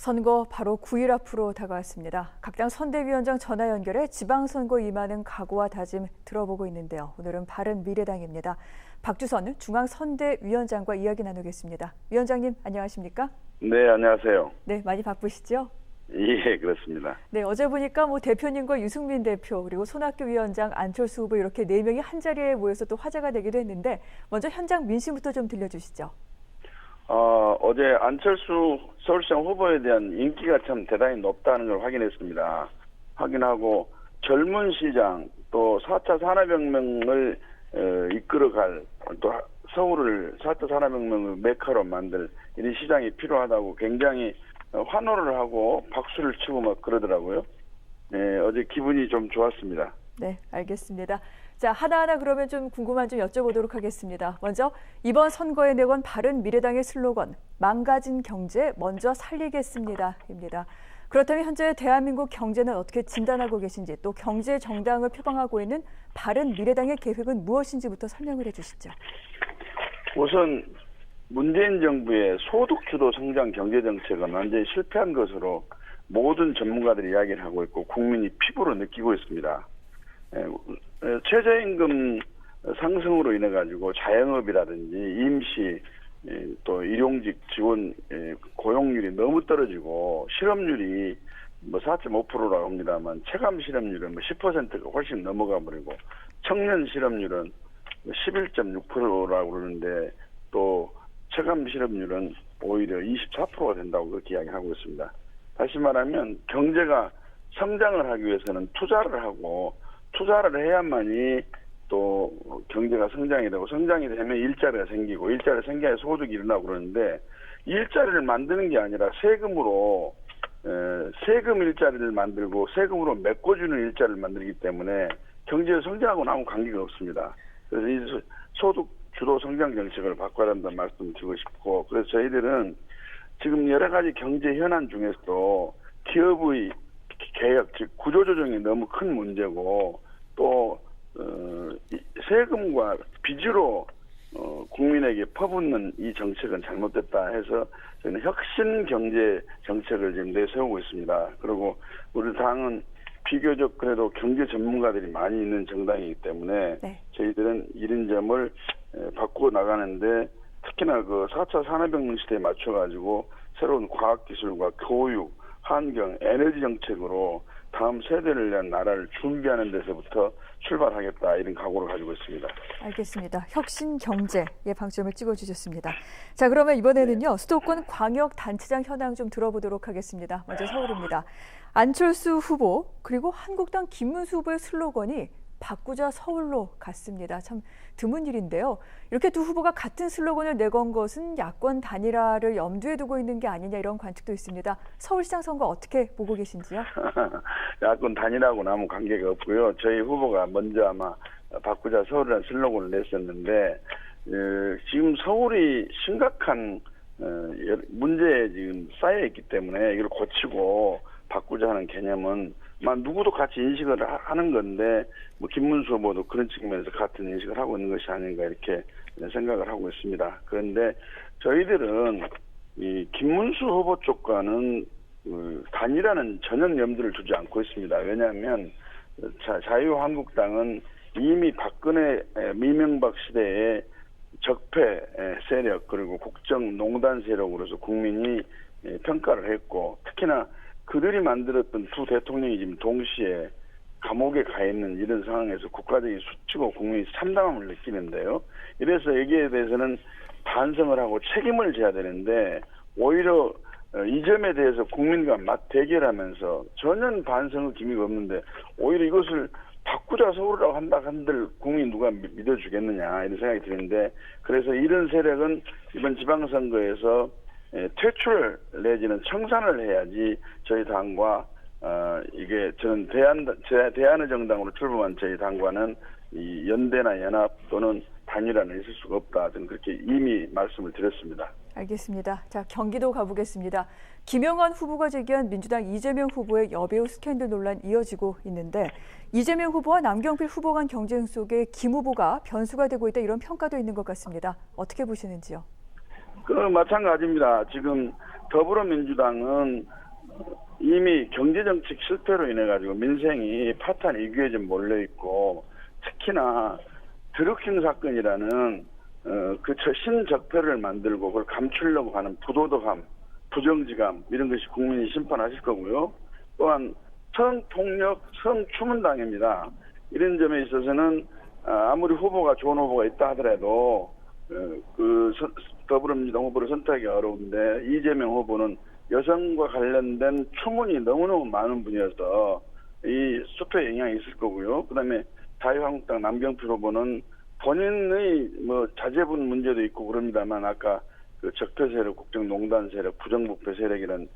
선거 바로 9일 앞으로 다가왔습니다. 각 당 선대위원장 전화 연결해 지방선거 임하는 각오와 다짐 들어보고 있는데요. 오늘은 바른미래당입니다. 박주선 중앙선대위원장과 이야기 나누겠습니다. 위원장님 안녕하십니까? 네, 안녕하세요. 네, 많이 바쁘시죠? 예, 그렇습니다. 네, 어제 보니까 대표님과 유승민 대표 그리고 손학규 위원장, 안철수 후보 이렇게 4명이 한 자리에 모여서 또 화제가 되기도 했는데 먼저 현장 민심부터 좀 들려주시죠. 어제 안철수 서울시장 후보에 대한 인기가 참 대단히 높다는 걸 확인했습니다. 확인하고 젊은 시장 또 4차 산업혁명을 이끌어갈 또 서울을 4차 산업혁명의 메카로 만들 이런 시장이 필요하다고 굉장히 환호를 하고 박수를 치고 막 그러더라고요. 네, 어제 기분이 좀 좋았습니다. 네, 알겠습니다. 자, 하나하나 그러면 좀 궁금한 좀 여쭤보도록 하겠습니다. 먼저 이번 선거에 내건 바른미래당의 슬로건 망가진 경제 먼저 살리겠습니다입니다. 그렇다면 현재 대한민국 경제는 어떻게 진단하고 계신지 또 경제 정당을 표방하고 있는 바른미래당의 계획은 무엇인지부터 설명을 해주시죠. 우선 문재인 정부의 소득주도 성장 경제정책은 완전히 실패한 것으로 모든 전문가들이 이야기를 하고 있고 국민이 피부로 느끼고 있습니다. 최저임금 상승으로 인해 가지고 자영업이라든지 임시 또 일용직 직원 고용률이 너무 떨어지고 실업률이 4.5%라고 합니다만 체감 실업률은 10%가 훨씬 넘어가 버리고 청년 실업률은 11.6%라고 그러는데 또 체감 실업률은 오히려 24%가 된다고 그렇게 이야기하고 있습니다. 다시 말하면 경제가 성장을 하기 위해서는 투자를 하고 투자를 해야만이 또 경제가 성장이 되고 성장이 되면 일자리가 생기고 일자리가 생겨야 소득이 일어나고 그러는데 일자리를 만드는 게 아니라 세금으로 세금 일자리를 만들고 세금으로 메꿔주는 일자리를 만들기 때문에 경제 성장하고는 아무 관계가 없습니다. 그래서 이 소득 주도 성장 정책을 바꿔야 한다는 말씀을 드리고 싶고 그래서 저희들은 지금 여러 가지 경제 현안 중에서도 기업의 개혁, 즉 구조조정이 너무 큰 문제고 또 세금과 빚으로 국민에게 퍼붓는 이 정책은 잘못됐다 해서 저희는 혁신 경제 정책을 지금 내세우고 있습니다. 그리고 우리 당은 비교적 그래도 경제 전문가들이 많이 있는 정당이기 때문에 네. 저희들은 이런 점을 바꾸어 나가는데 특히나 그 4차 산업혁명 시대에 맞춰가지고 새로운 과학기술과 교육, 환경, 에너지 정책으로 다음 세대를 위한 나라를 준비하는 데서부터 출발하겠다 이런 각오를 가지고 있습니다. 알겠습니다. 혁신 경제의 방점을 찍어주셨습니다. 자, 그러면 이번에는요. 네. 수도권 광역단체장 현황 좀 들어보도록 하겠습니다. 먼저 서울입니다. 안철수 후보 그리고 한국당 김문수 후보의 슬로건이 바꾸자 서울로 갔습니다. 참 드문 일인데요. 이렇게 두 후보가 같은 슬로건을 내건 것은 야권 단일화를 염두에 두고 있는 게 아니냐 이런 관측도 있습니다. 서울시장 선거 어떻게 보고 계신지요? 야권 단일화하고는 아무 관계가 없고요. 저희 후보가 먼저 아마 바꾸자 서울이라는 슬로건을 냈었는데 지금 서울이 심각한 문제에 지금 쌓여 있기 때문에 이걸 고치고 바꾸자 하는 개념은 누구도 같이 인식을 하는 건데 김문수 후보도 그런 측면에서 같은 인식을 하고 있는 것이 아닌가 이렇게 생각을 하고 있습니다. 그런데 저희들은 이 김문수 후보 쪽과는 단일화는 전혀 염두를 두지 않고 있습니다. 왜냐하면 자유한국당은 이미 박근혜 이명박 시대에 적폐 세력 그리고 국정농단 세력으로서 국민이 평가를 했고 특히나 그들이 만들었던 두 대통령이 지금 동시에 감옥에 가 있는 이런 상황에서 국가적인 수치고 국민이 참담함을 느끼는데요. 이래서 여기에 대해서는 반성을 하고 책임을 져야 되는데 오히려 이 점에 대해서 국민과 맞대결하면서 전혀 반성의 기미가 없는데 오히려 이것을 바꾸자 서울이라고 한다 한들 국민이 누가 믿어주겠느냐 이런 생각이 드는데 그래서 이런 세력은 이번 지방선거에서 퇴출 내지는 청산을 해야지 저희 당과 이게 저는 대안의 정당으로 출범한 저희 당과는 이 연대나 연합 또는 단일화는 있을 수가 없다. 저는 그렇게 이미 말씀을 드렸습니다. 알겠습니다. 자, 경기도 가보겠습니다. 김영환 후보가 제기한 민주당 이재명 후보의 여배우 스캔들 논란 이어지고 있는데 이재명 후보와 남경필 후보 간 경쟁 속에 김 후보가 변수가 되고 있다 이런 평가도 있는 것 같습니다. 어떻게 보시는지요? 마찬가지입니다. 지금 더불어민주당은 이미 경제정책 실패로 인해 가지고 민생이 파탄 위기에 좀 몰려 있고, 특히나 드루킹 사건이라는 그 신적폐를 만들고 그걸 감추려고 하는 부도덕함, 부정직함 이런 것이 국민이 심판하실 거고요. 또한 성폭력, 성추문당입니다. 이런 점에 있어서는 아무리 후보가 좋은 후보가 있다 하더라도 더불어민주당 후보를 선택하기 어려운데, 이재명 후보는 여성과 관련된 추문이 너무너무 많은 분이어서 이 수표에 영향이 있을 거고요. 그다음에 자유한국당 남경필 후보는 본인의 자제분 문제도 있고 그럽니다만, 아까 그 적폐 세력, 국정농단 세력, 부정부패 세력이란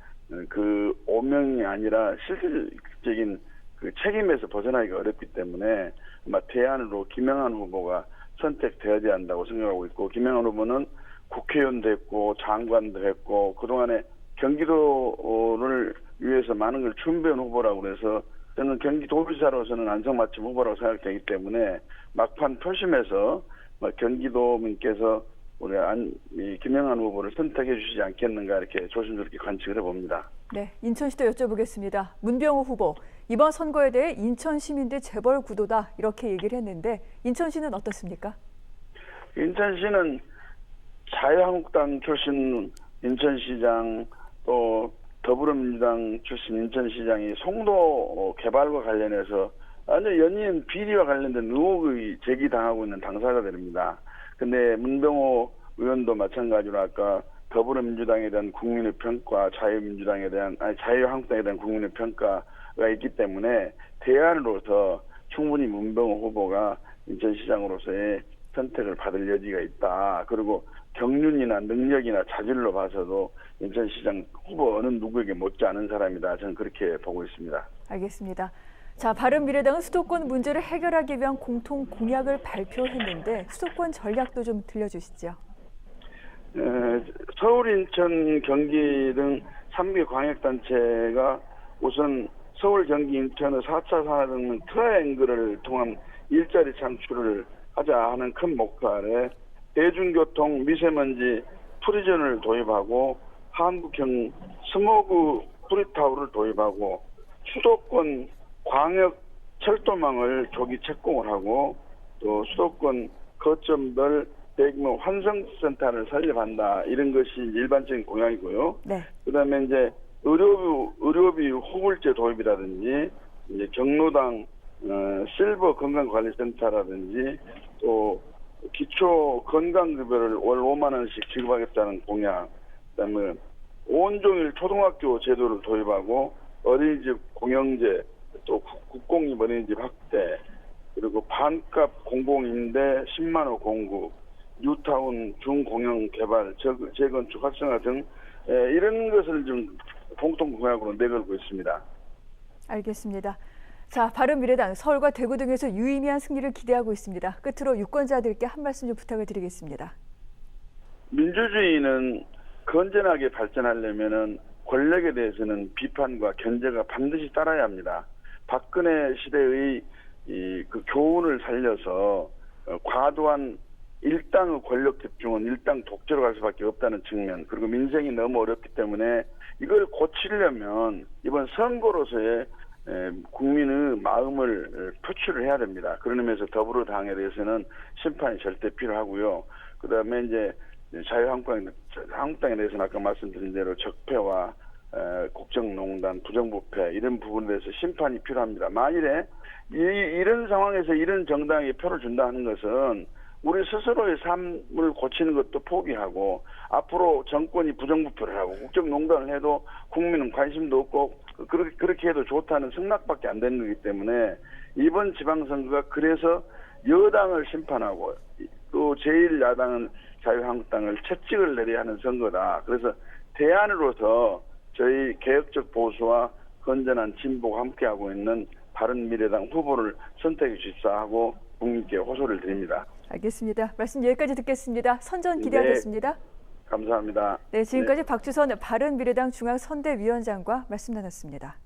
그 오명이 아니라 실질적인 그 책임에서 벗어나기가 어렵기 때문에 아마 대안으로 김영한 후보가 선택되어야 한다고 생각하고 있고, 김영한 후보는 국회의원도 했고 장관도 했고 그동안에 경기도를 위해서 많은 걸 준비한 후보라고 그래서 저는 경기도지사로서는 안성맞춤 후보라고 생각되기 때문에 막판 표심에서 경기도민께서 우리 김영한 후보를 선택해 주시지 않겠는가, 이렇게 조심스럽게 관측을 해봅니다. 네, 인천시도 여쭤보겠습니다. 문병호 후보, 이번 선거에 대해 인천 시민들 재벌 구도다 이렇게 얘기를 했는데, 인천시는 어떻습니까? 인천시는 자유한국당 출신 인천시장, 또 더불어민주당 출신 인천시장이 송도 개발과 관련해서 완전 연이은 비리와 관련된 의혹이 제기당하고 있는 당사자들입니다. 근데 문병호 의원도 마찬가지로 아까 더불어민주당에 대한 국민의 평가, 자유한국당에 대한 국민의 평가가 있기 때문에 대안으로서 충분히 문병호 후보가 인천시장으로서의 선택을 받을 여지가 있다. 그리고 경륜이나 능력이나 자질로 봐서도 인천시장 후보 어느 누구에게 못지않은 사람이다. 저는 그렇게 보고 있습니다. 알겠습니다. 자, 바른미래당은 수도권 문제를 해결하기 위한 공통 공약을 발표했는데 수도권 전략도 좀 들려주시죠. 서울, 인천, 경기 등 3개 광역단체가 우선 서울, 경기, 인천의 4차 산업혁명 트라이앵글을 통한 일자리 창출을 하자 하는 큰 목표 아래 대중교통, 미세먼지 프리즌을 도입하고 한국형 스모그 프리타워를 도입하고 수도권 광역 철도망을 조기 착공을 하고, 또 수도권 거점별 대규모 환승센터를 설립한다. 이런 것이 일반적인 공약이고요. 네. 그다음에 이제 의료비 후불제 도입이라든지, 이제 경로당 실버 건강관리센터라든지, 또 기초 건강급여를 월 5만 원씩 지급하겠다는 공약, 그다음에 온종일 초등학교 제도를 도입하고 어린이집 공영제, 또 국공립 어린이집 확대, 그리고 반값 공공임대 10만 호 공급, 뉴타운 중공영 개발, 재건축 활성화 등 이런 것을 좀 공통 공약으로 내걸고 있습니다. 알겠습니다. 자, 바른미래당 서울과 대구 등에서 유의미한 승리를 기대하고 있습니다. 끝으로 유권자들께 한 말씀 좀 부탁을 드리겠습니다. 민주주의는 건전하게 발전하려면은 권력에 대해서는 비판과 견제가 반드시 따라야 합니다. 박근혜 시대의 그 교훈을 살려서 과도한 일당의 권력 집중은 일당 독재로 갈 수밖에 없다는 측면, 그리고 민생이 너무 어렵기 때문에 이걸 고치려면 이번 선거로서의 국민의 마음을 표출을 해야 됩니다. 그런 의미에서 더불어당에 대해서는 심판이 절대 필요하고요. 그다음에 이제 자유한국당에 대해서는 아까 말씀드린 대로 적폐와 국정농단, 부정부패 이런 부분에 대해서 심판이 필요합니다. 만일에 이런 상황에서 이런 정당에게 표를 준다 하는 것은 우리 스스로의 삶을 고치는 것도 포기하고, 앞으로 정권이 부정부패를 하고 국정농단을 해도 국민은 관심도 없고 그렇게 해도 좋다는 승낙밖에 안 되는 거기 때문에 이번 지방선거가 그래서 여당을 심판하고 또 제1야당은 자유한국당을 채찍을 내려야 하는 선거다. 그래서 대안으로서 저희 개혁적 보수와 건전한 진보가 함께하고 있는 바른미래당 후보를 선택해 주십사 하고 국민께 호소를 드립니다. 알겠습니다. 말씀 여기까지 듣겠습니다. 선전 기대하겠습니다. 네, 감사합니다. 네, 지금까지 박주선 바른미래당 중앙선대위원장과 말씀 나눴습니다.